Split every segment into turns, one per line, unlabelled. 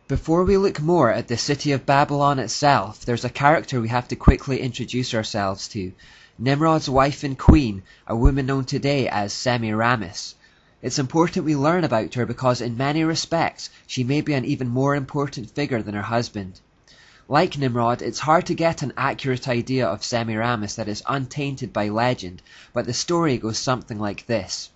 Before we look more at the city of Babylon itself, there's a character we have to quickly introduce ourselves to. Nimrod's wife and queen, a woman known today as Semiramis. It's important we learn about her because in many respects she may be an even more important figure than her husband. Like Nimrod, it's hard to get an accurate idea of Semiramis that is untainted by legend, but the story goes something like this.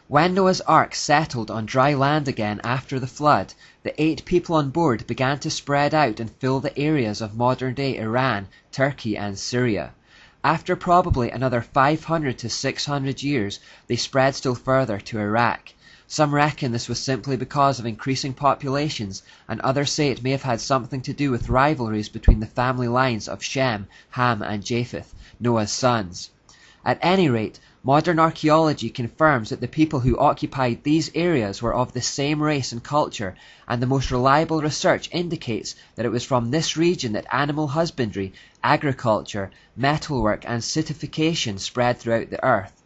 When Noah's Ark settled on dry land again after the flood, the 8 people on board began to spread out and fill the areas of modern-day Iran, Turkey and Syria. After probably another 500 to 600 years, they spread still further to Iraq. Some reckon this was simply because of increasing populations, and others say it may have had something to do with rivalries between the family lines of Shem, Ham and Japheth, Noah's sons. At any rate, modern archaeology confirms that the people who occupied these areas were of the same race and culture, and the most reliable research indicates that it was from this region that animal husbandry, agriculture, metalwork and citification spread throughout the earth.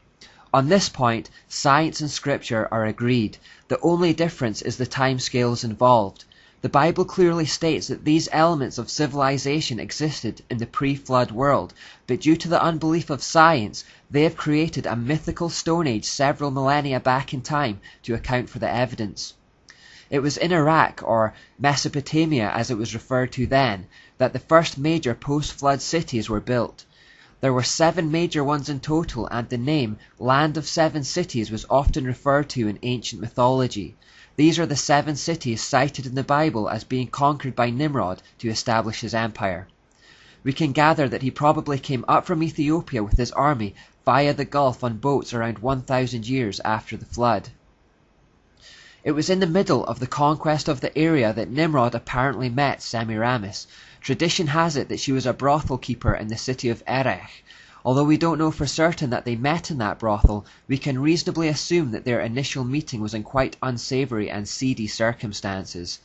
On this point, science and scripture are agreed. The only difference is the timescales involved. The Bible clearly states that these elements of civilization existed in the pre-flood world, but due to the unbelief of science, they have created a mythical Stone Age several millennia back in time to account for the evidence. It was in Iraq, or Mesopotamia as it was referred to then, that the first major post-flood cities were built. There were 7 major ones in total, and the name Land of 7 Cities was often referred to in ancient mythology. These are the 7 cities cited in the Bible as being conquered by Nimrod to establish his empire. We can gather that he probably came up from Ethiopia with his army via the Gulf on boats around 1,000 years after the flood. It was in the middle of the conquest of the area that Nimrod apparently met Semiramis. Tradition has it that she was a brothel keeper in the city of Erech. Although we don't know for certain that they met in that brothel, we can reasonably assume that their initial meeting was in quite unsavory and seedy circumstances.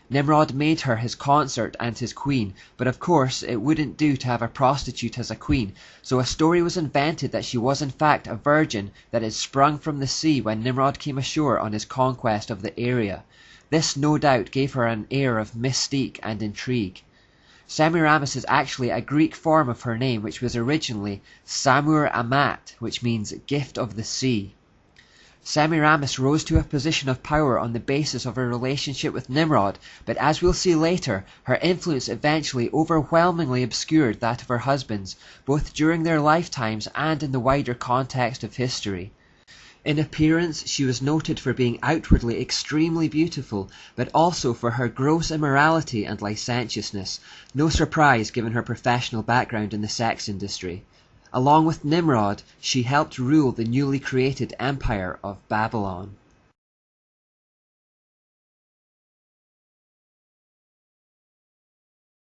Nimrod made her his consort and his queen, but of course it wouldn't do to have a prostitute as a queen, so a story was invented that she was in fact a virgin that had sprung from the sea when Nimrod came ashore on his conquest of the area. This no doubt gave her an air of mystique and intrigue. Semiramis is actually a Greek form of her name, which was originally Samur Amat, which means gift of the sea. Semiramis rose to a position of power on the basis of her relationship with Nimrod, but as we'll see later, her influence eventually overwhelmingly obscured that of her husbands, both during their lifetimes and in the wider context of history. In appearance, she was noted for being outwardly extremely beautiful, but also for her gross immorality and licentiousness, no surprise given her professional background in the sex industry. Along with Nimrod, she helped rule the newly created empire of Babylon.